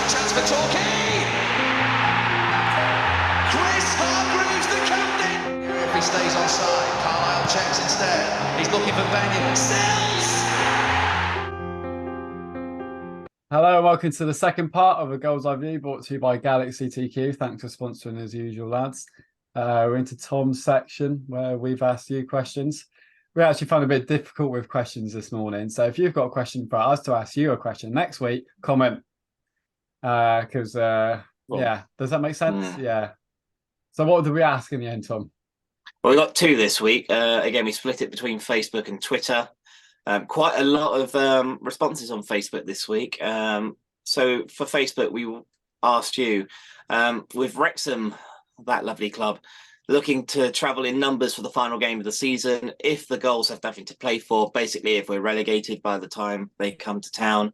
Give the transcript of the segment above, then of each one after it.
chance for Torquay. Chris Hargreaves, the captain. If he stays onside, Carlisle checks instead. He's looking for Benyon. Sells. Hello and welcome to the second part of a Goals Eye View brought to you by Galaxy TQ. Thanks for sponsoring as usual, lads. We're into Tom's section where we've asked you questions. We actually found it a bit difficult with questions this morning. So if you've got a question for us to ask you a question next week, comment. Because, yeah, does that make sense? Yeah. So what did we ask in the end, Tom? Well, we got two this week. Again, we split it between Facebook and Twitter. Quite a lot of responses on Facebook this week. So for Facebook, we asked you, with Wrexham, that lovely club, looking to travel in numbers for the final game of the season, if the Goals have nothing to play for, basically if we're relegated by the time they come to town,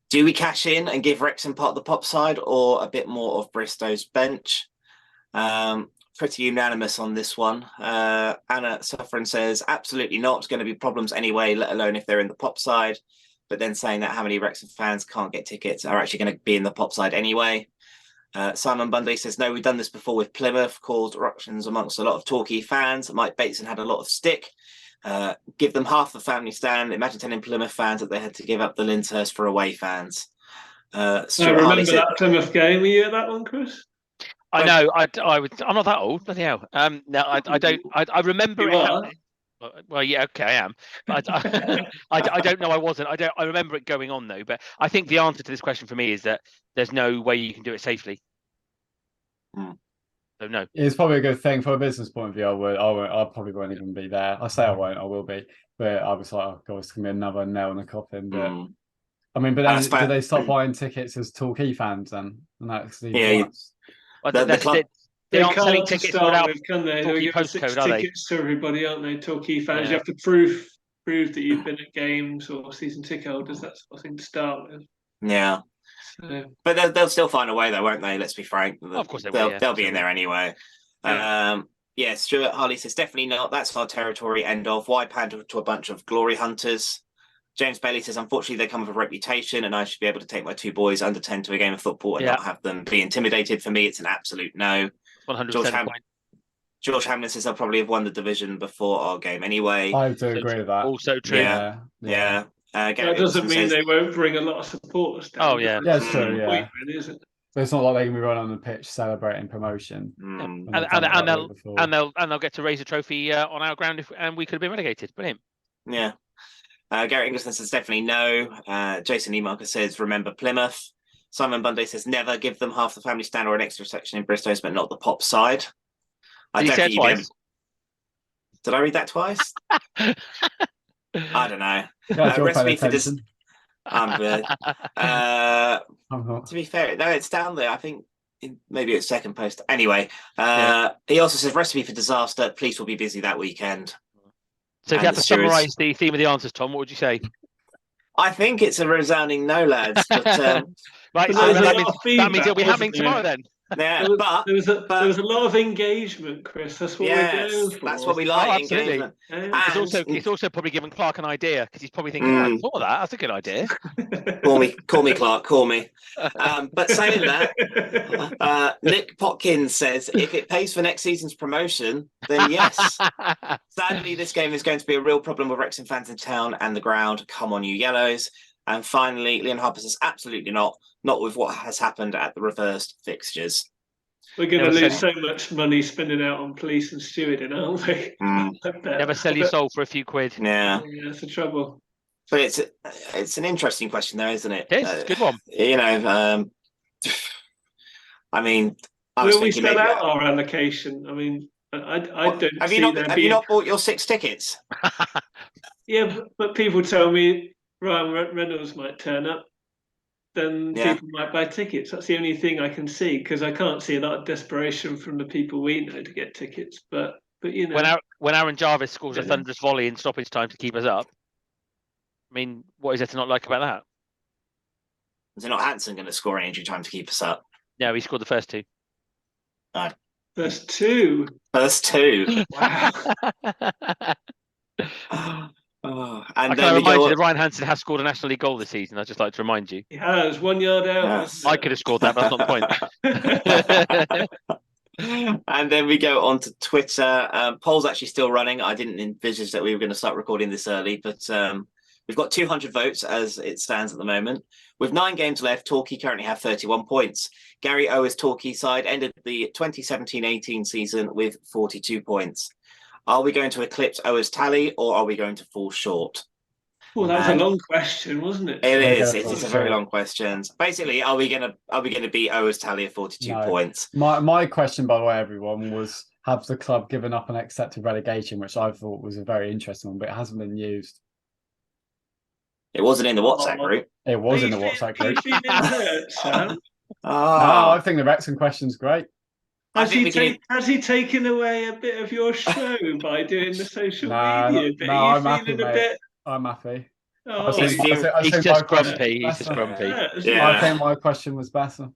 do we cash in and give Wrexham part of the pop side or a bit more of Bristow's bench? Pretty unanimous on this one. Anna Suffren says, absolutely not. It's going to be problems anyway, let alone if they're in the pop side. But then saying that how many Wrexham fans can't get tickets are actually going to be in the pop side anyway. Simon Bundy says, no, we've done this before with Plymouth, caused eruptions amongst a lot of Torquay fans. Mike Bateson had a lot of stick. Give them half the family stand. Imagine telling Plymouth fans that they had to give up the Lyndhurst for away fans. I remember that Plymouth game. Were you at that one, Chris? I know. I'm not that old. Bloody hell. No, I don't. I remember you it are. happening. Well, yeah, okay, I am. But I don't know. I wasn't. I remember it going on though. But I think the answer to this question for me is that there's no way you can do it safely. So no. It's probably a good thing from a business point of view. I probably won't even be there. I say I won't. I will be. But I was like, oh god, it's gonna be another nail in the coffin. But I mean, but then do they stop buying tickets as Torquay fans then? And that's Well, that's it. They aren't selling tickets without can they? Torquay postcode, are they? Tickets to everybody, aren't they? Torquay fans. Yeah. You have to prove that you've been at games or season ticket holders. That sort of thing to start with. Yeah. So. But they'll still find a way, though, won't they? Let's be frank. Of course they will. They'll be in there anyway. Yeah. Stuart Harley says, definitely not. That's our territory. End of. Why pander to a bunch of glory hunters? James Bailey says, unfortunately, they come with a reputation, and I should be able to take my two boys under 10 to a game of football and not have them be intimidated. For me, it's an absolute no. 100%. George Hamlin says they'll probably have won the division before our game anyway. I do agree with that. Also true. Yeah. That doesn't mean they won't bring a lot of supporters down. Oh, yeah. Yeah, it's true, yeah. Point, really, isn't it? So it's not like they can be running on the pitch celebrating promotion. And they'll get to raise a trophy on our ground and we could have been relegated. Brilliant. Yeah. Gary Ingleson says definitely no. Jason Emarker says remember Plymouth. Simon Bundy says never give them half the family stand or an extra section in Bristow's, but not the pop side. Did he say it twice? Did I read that twice? I don't know. Recipe for I'm good. To be fair, no, it's down there. I think maybe it's second post. Anyway, he also says recipe for disaster. Police will be busy that weekend. So if you have to summarise the theme of the answers, Tom, what would you say? I think it's a resounding no, lads. But, right, so that means it'll be happening tomorrow then. Yeah, there was a lot of engagement, Chris. That's what we're going for. That's what we like. Absolutely. It's also probably given Clark an idea because he's probably thinking, I thought of that. That's a good idea. Call me, Clark. Call me. But saying that, Nick Potkins says if it pays for next season's promotion, then yes. Sadly, this game is going to be a real problem with Wrexham fans in town and the ground. Come on, you yellows. And finally, Leon Harper says, absolutely not with what has happened at the reversed fixtures. We're going to lose so much money spending out on police and stewarding, aren't we? Never sell your soul for a few quid. Yeah. That's the trouble. But it's an interesting question, though, isn't it? It is. It's a good one. I mean, will we spell out our allocation? I mean, I don't have you not bought your 6 tickets? Yeah, but people tell me Ryan Reynolds might turn up, then people might buy tickets. That's the only thing I can see, because I can't see a lot of desperation from the people we know to get tickets. But you know, when Aaron Jarvis scores a thunderous volley in stoppage time to keep us up, I mean, what is there to not like about that? Is it not Hansen going to score in injury time to keep us up? No, he scored the first 2. First two. First 2. Wow. And I then can we remind go you that Ryan Hansen has scored a National League goal this season. I'd just like to remind you. He has 1 yard out. Yes. I could have scored that, but that's not the point. And then we go on to Twitter. Poll's actually still running. I didn't envisage that we were going to start recording this early, but we've got 200 votes as it stands at the moment. With 9 games left, Torquay currently have 31 points. Gary Ower's Torquay side ended the 2017-18 season with 42 points. Are we going to eclipse Ower's tally, or are we going to fall short? Well, that was a long question, wasn't it? It We're is. gonna It's fall a very short. long question. Basically, are we gonna beat Ower's tally of 42 No. points? My question, by the way, everyone, was have the club given up on accepted relegation, which I thought was a very interesting one, but it hasn't been used. It wasn't in the WhatsApp group. It was in the Are WhatsApp you group. feeling hurt, Sam? No, I think the Wrexham question's great. Has he taken away a bit of your show by doing the social media bit? Are you feeling a bit? I'm happy. Oh, He's just grumpy. He's just grumpy. Yeah. I think my question was better.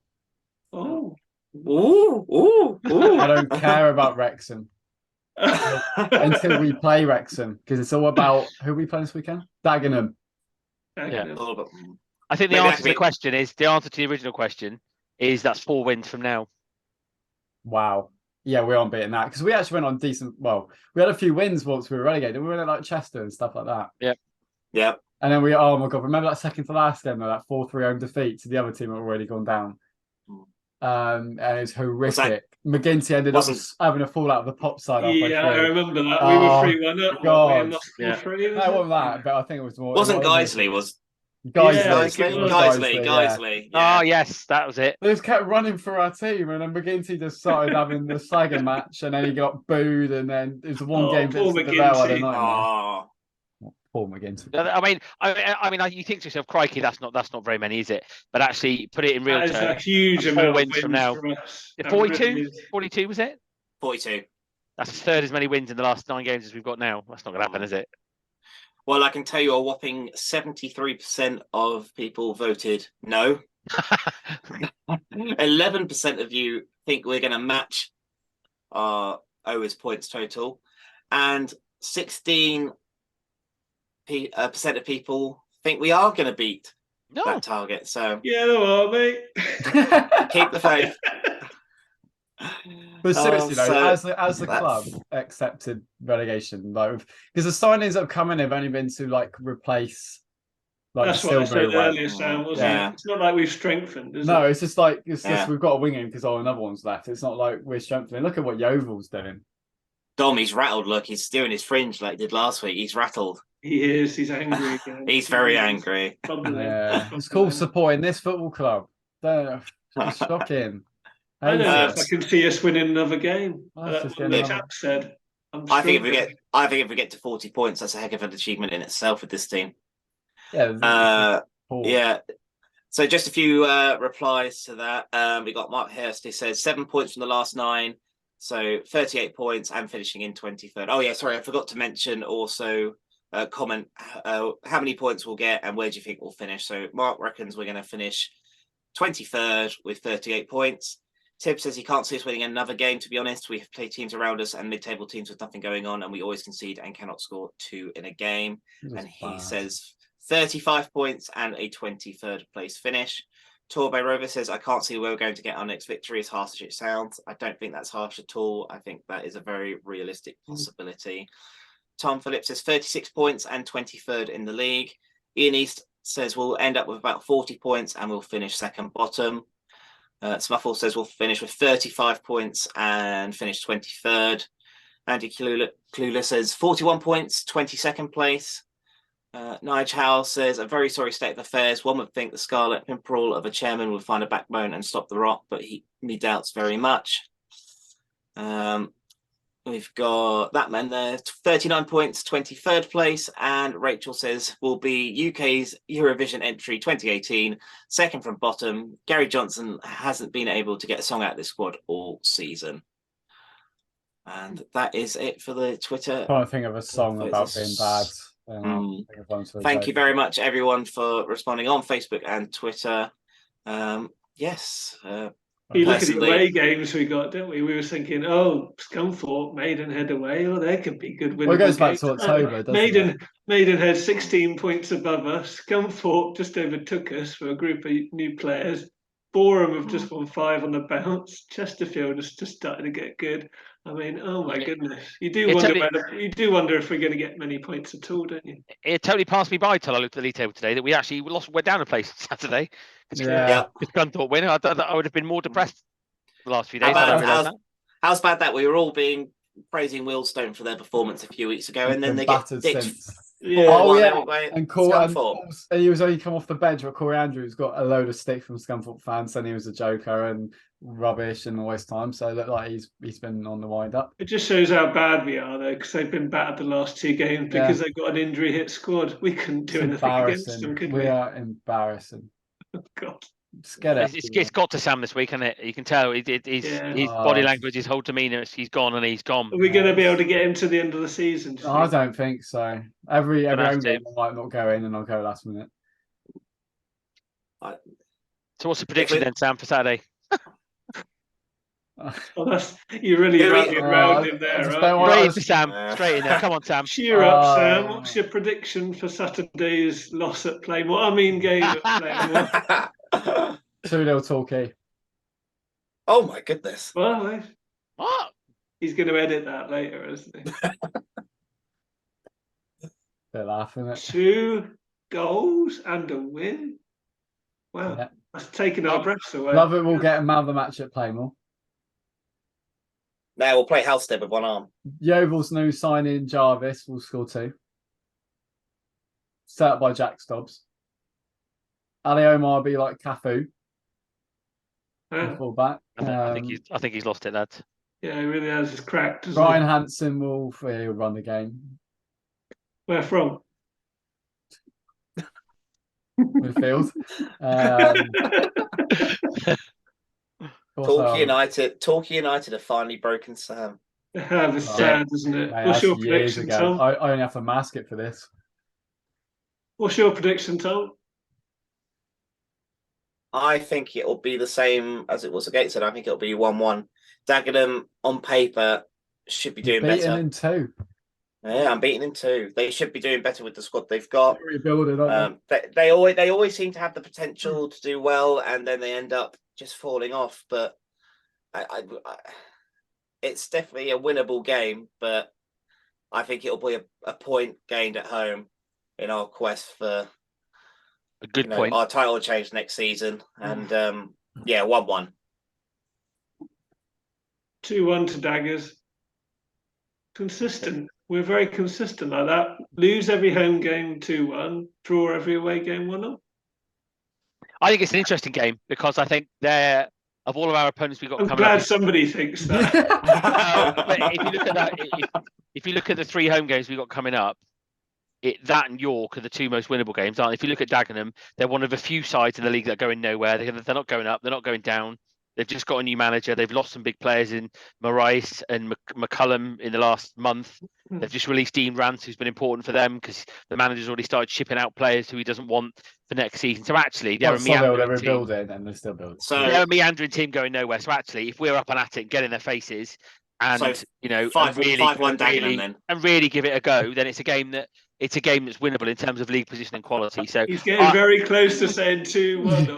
Oh. Ooh. I don't care about Wrexham until we play Wrexham, because it's all about who we play this weekend. Dagenham. Yeah. Oh, I think the Maybe answer to the answer to the original question is that's 4 wins from now. Wow. Yeah, we're unbeaten that because we actually went on decent. Well, we had a few wins once we were relegated. We went at like Chester and stuff like that. Yep. And then oh my God, remember that second to last game, though, that 4-3 home defeat to the other team that had already gone down. And it was horrific. McGinty ended up having a fall out of the pop side. Yeah, I remember that. We were 3-1 up. God. And lost 4-3. No, it wasn't that, but I think it was more. Wasn't Guiseley? Was Guiseley. Guiseley. Yeah. Oh yes, that was it. They just kept running for our team, and then McGinty just started having the Sagan match, and then he got booed, and then it was one game. Poor McGinty. Poor McGinty. I mean, you think to yourself, "Crikey, that's not very many, is it?" But actually, put it in real terms. That's a huge amount of wins from now. 42 was it? 42. That's a third as many wins in the last 9 games as we've got now. That's not going to happen, is it? Well, I can tell you a whopping 73% of people voted no. 11% of you think we're going to match our Ower's points total, and 16% of people think we are going to beat that target. So yeah, no, mate. Keep the faith. But seriously, though, as the club accepted relegation, like because the signings that have come in have only been to like replace. Like, that's what I said earlier, Sam. It's not like we've strengthened, is it? No, it's just like just we've got a wing in because another one's left. It's not like we're strengthening. Look at what Yeovil's doing. Dom, he's rattled. Look, he's doing his fringe like he did last week. He's rattled. He is. He's angry again. He's very angry. Yeah, it's called supporting this football club. It's shocking. I don't know if I can see us winning another game. The chap said. I think if we get to 40 points, that's a heck of an achievement in itself with this team. Yeah. Yeah. So just a few replies to that. We got Mark Hurst. He says 7 points from the last 9, so 38 points and finishing in 23rd. Oh yeah, sorry, I forgot to mention also. Comment how many points we'll get and where do you think we'll finish. So Mark reckons we're going to finish 23rd with 38 points. Tib says he can't see us winning another game, to be honest. We have played teams around us and mid-table teams with nothing going on, and we always concede and cannot score 2 in a game. And he says 35 points and a 23rd place finish. Torbe Rover says, I can't see where we're going to get our next victory, as harsh as it sounds. I don't think that's harsh at all. I think that is a very realistic possibility. Tom Phillips says 36 points and 23rd in the league. Ian East says we'll end up with about 40 points and we'll finish second bottom. Smuffle says we'll finish with 35 points and finish 23rd. Andy Clueless says 41 points, 22nd place. Nigel Howell says a very sorry state of affairs. One would think the Scarlet Pimpernel of a chairman would find a backbone and stop the rot, but he doubts very much. We've got that man there, 39 points, 23rd place. And Rachel says will be UK's Eurovision entry 2018, second from bottom. Gary Johnson hasn't been able to get a song out of this squad all season. And that is it for the Twitter. I can't think of a song about being bad. Thank you very much, everyone, for responding on Facebook and Twitter. Yes. You look at the Personally- away games we got, don't we? We were thinking, oh, Scunthorpe, Maidenhead away. Oh, there could be good winnable Well, it goes back games. to October, doesn't it? Maidenhead 16 points above us. Scunthorpe just overtook us for a group of new players. Boreham have just won 5 on the bounce. Chesterfield has just started to get good. I mean, oh my goodness! You do wonder if we're going to get many points at all, don't you? It totally passed me by till I looked at the league table today that we actually went down a place Saturday. Yeah. If Scunthorpe win, I would have been more depressed the last few days. How's bad that we were all praising Wealdstone for their performance a few weeks ago, and then they get battered dicked. since. Yeah. Oh yeah, Anyway, and he was only come off the bench, but Corey Andrews got a load of stick from Scunthorpe fans, saying he was a joker and rubbish and all this time. So it looked like he's been on the wind up. It just shows how bad we are, though, because they've been battered the last 2 games because they've got an injury hit squad. We couldn't do anything against them, could we? We are embarrassing. Oh, God. Just get it. It's got to Sam this week, isn't it? You can tell his body language, his whole demeanour. He's gone and he's gone. Are we going to be able to get him to the end of the season? I don't think so. Every home game I might not go in, and I'll go last minute. So what's the prediction then, Sam, for Saturday? You really rallied around him there, right? Straight Sam, straight in there. Come on, Sam. Cheer up, Sam. What's your prediction for Saturday's loss at Playmore? I mean, game at Playmore. 2-0 Torquay. Oh my goodness! Well, What? he's going to edit that later, isn't he? They're laughing at 2 goals and a win. Wow, Yeah. that's taking our breaths away. Love it. We'll get a man of the match at Playmore. Now we'll play Halstead with one arm. Yeovil's new signing Jarvis will score 2. Set up by Jack Stobbs. Ali Omar will be like Cafu. Full back. I think he's lost it, lads. Yeah, he really has. It's cracked. Ryan Hansen will run the game. Where from? Midfield. Torquay United have finally broken Sam. It's sad, isn't it? Mate, What's your that's years prediction, ago. Tom? I only have to mask it for this. What's your prediction, Tom? I think it'll be the same as it was against it. I think it'll be 1-1. Dagenham on paper should be doing better. In 2. Yeah, I'm beating in 2. They should be doing better with the squad they've got. Rebuilding, aren't They always seem to have the potential to do well, and then they end up just falling off. But it's definitely a winnable game. But I think it'll be a point gained at home in our quest for a good point. Our title change next season. And 1-1. 2-1 to Daggers. Consistent. We're very consistent like that. Lose every home game 2-1, draw every away game 1-0. I think it's an interesting game because I think of all of our opponents we've got coming up. I'm glad somebody thinks that. But if you look at that, if you look at the 3 home games we've got coming up, that and York are the 2 most winnable games, aren't they? If you look at Dagenham, they're one of a few sides in the league that are going nowhere. They're not going up. They're not going down. They've just got a new manager. They've lost some big players in Marais and McCullum in the last month. They've just released Dean Rance, who's been important for them because the manager's already started shipping out players who he doesn't want for next season. So actually, they're a meandering team. And they're still building. So they're a meandering team going nowhere. So actually, if we're up and at it, get in their faces, and 5-1 and really give it a go, then it's a game that's winnable in terms of league position and quality. So he's getting very close to saying 2-1 or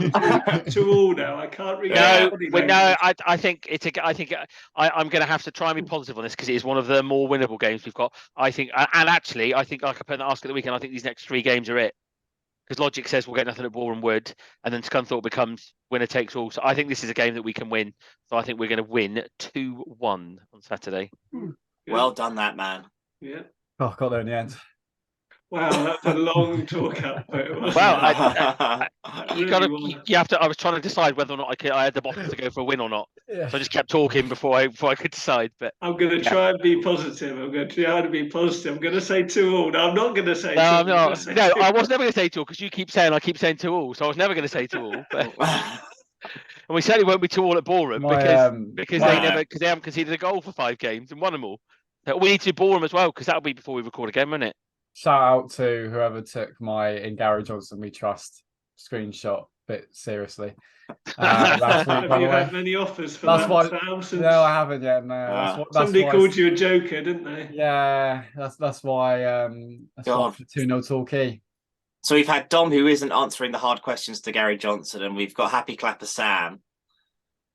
2-2 now. I can't read. I think I'm going to have to try and be positive on this because it is one of the more winnable games we've got. I think, like I put in the ask at the weekend, I think these next 3 games are it. Because logic says we'll get nothing at Boreham Wood, and then Scunthorpe becomes winner takes all. So I think this is a game that we can win. So I think we're going to win 2-1 on Saturday. Well done, that man. Yeah. Oh, got there in the end. Wow, that's a long talk up. Well, you have to. I was trying to decide whether or not I had the bottom to go for a win or not. Yeah. So I just kept talking before I could decide. But I'm going to try and be positive. I'm going to try to be positive. I'm going to say 2-2. No, I'm not going to say 2-2. I was never going to say 2-2 because you keep saying I keep saying 2-2. So I was never going to say 2-2. But and we certainly won't be 2-2 at Boreham because they haven't conceded a goal for 5 games and won them all. So we need to do Boreham as well because that'll be before we record again, won't it? Shout out to whoever took my In Gary Johnson We Trust screenshot bit seriously. Last week, Have by you the way. had many offers for That's that, why. Sam? Since No, I haven't yet. No, that's somebody why called you a joker, didn't they? Yeah, that's why. That's why God. for 2-0 Torquay. So we've had Dom, who isn't answering the hard questions to Gary Johnson, and we've got Happy Clapper Sam.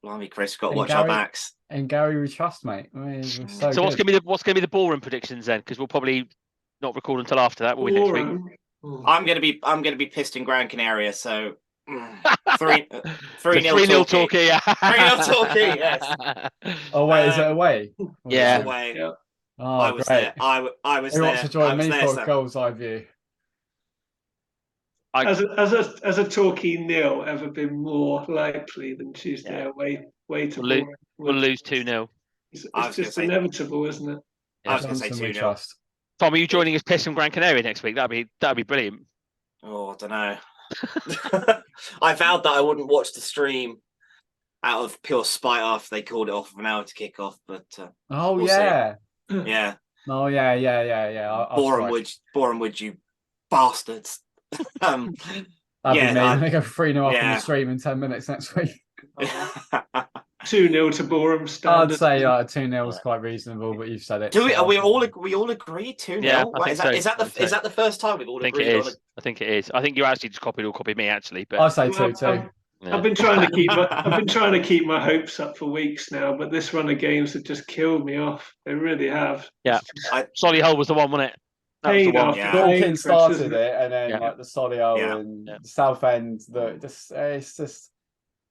Blimey, Chris, got to watch our backs. And Gary, we trust, mate. I mean, So what's gonna be the ballroom predictions then? Because we'll probably not record until after that, will we, next week? I'm gonna be pissed in Gran Canaria, so 3-0 Torquay. Yeah. 3-0 Torquay, yes. Oh wait, is it away? Yeah. Away. Yeah. Oh, I was great. there. I was Who there. wants to join me for a Gull'S eye view? Has a Torquay nil ever been more likely than Tuesday away to Bournemouth? We'll lose 2-0. It's just inevitable, isn't it? I was going to say Johnson, we 2-0. trust. Tom, are you joining us pissed from Gran Canaria next week? That'd be brilliant. Oh, I don't know. I vowed that I wouldn't watch the stream out of pure spite after they called it off of an hour to kick off, but Oh we'll yeah. Yeah. Oh yeah. Boreham Wood, you bastards. That'd be me. I think I'm 3-0 up on the stream in 10 minutes next week. 2-0 to Boreham. I'd say 2-0 is quite reasonable, but you've said it. We all agree 2-0? Yeah, is that the first time we've all agreed? I think it is. I think you actually just copied me actually, but I'll say 2-2. I've been trying to keep my hopes up for weeks now, but this run of games have just killed me off. They really have. Yeah, Solihull was the one, wasn't it? That was the one. Dawkins started it, and then like the Solihull and the Southend. It's just.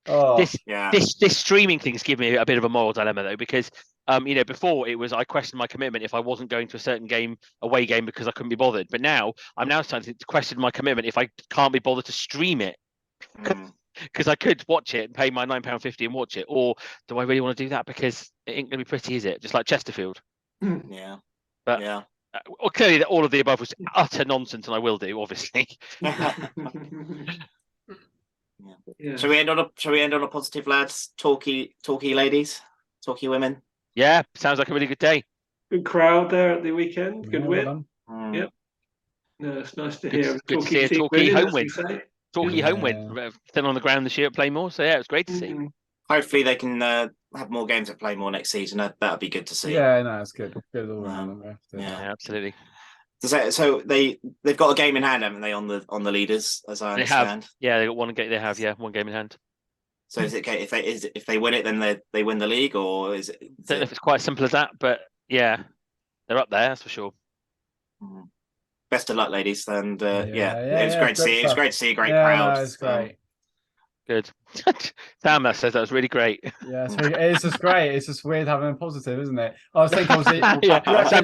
Oh. This streaming thing's given me a bit of a moral dilemma though, because before it was I questioned my commitment if I wasn't going to a certain away game because I couldn't be bothered, but now I'm starting to question my commitment if I can't be bothered to stream it. Because I could watch it and pay my £9.50 and watch it, or do I really want to do that? Because it ain't gonna be pretty, is it? Just like Chesterfield. Yeah. But well, clearly all of the above was utter nonsense, and I will do, obviously. Shall we end on a positive, lads? Torquay ladies, Torquay women. Yeah, sounds like a really good day. Good crowd there at the weekend. Good win. Yep. No, it's nice to hear. Good to see a Torquay home win. Torquay home win. Still on the ground this year at Playmore, so yeah, it was great to see. Hopefully they can have more games at Playmore next season. That'd be good to see. Yeah, no, it's good. Good all around. Yeah, absolutely. So they've got a game in hand, haven't they, on the leaders, as I understand? They got one game. They have one game in hand. So is it okay if they win it, then they win the league, or is it? I don't know if it's quite as simple as that, but yeah, they're up there, that's for sure. Best of luck, ladies, and it was great to see. It was great to see a great crowd. No, it's great. Good. Sam, that says that was really great. Yeah, it's just great. It's just weird having a positive, isn't it? I was thinking, Sam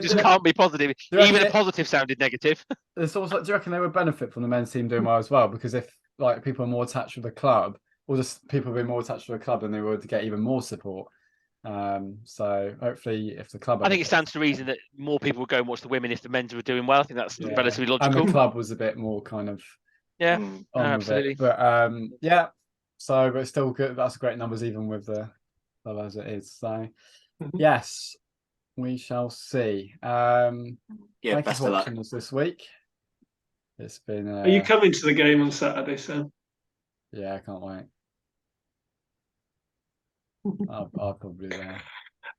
just can't be positive. Even a positive sounded negative. It's also, do you reckon they would benefit from the men's team doing well as well? Because if like people are more attached with the club, or just people being more attached to the club, then they would get even more support. So hopefully, if the club, I think it stands to reason that more people would go and watch the women if the men's were doing well. I think that's relatively logical. And the club was a bit more kind of absolutely. But so but it's still good. That's great numbers even with the as it is. So yes, we shall see. Thank you for watching us this week. It's been. Are you coming to the game on Saturday, Sam? Yeah, I can't wait. I'll probably be there.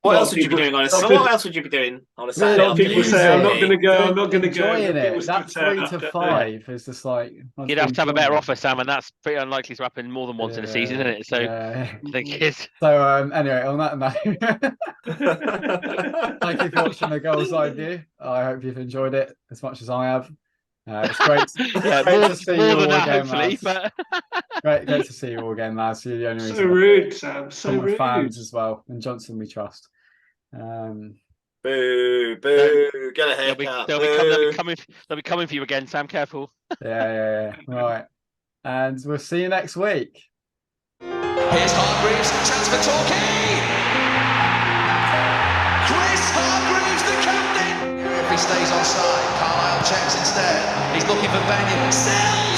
What else would you be doing on a Saturday? What else would you be doing on a Saturday? A lot of people say, I'm not going to go, I'm not going to go. That 3 to 5 is just like... You'd have to have a better offer, Sam, and that's pretty unlikely to happen more than once in a season, isn't it? So, I think it's... So, anyway, on that note, thank you for watching the Gull'S Eye View. I hope you've enjoyed it as much as I have. It's great, great to see you all again, hopefully, but... great to see you all again, lads. You're the only reason. So rude, Sam. So rude. Fans as well, and Johnson we trust. Boo! Get a haircut. They'll be coming for you again, Sam. Careful. Yeah. Right, and we'll see you next week. Here's Hargreaves, chance for Torquay. Chris Hargreaves, the captain. If he stays onside, Carlisle checks instead. He's looking for Banyan. Sells.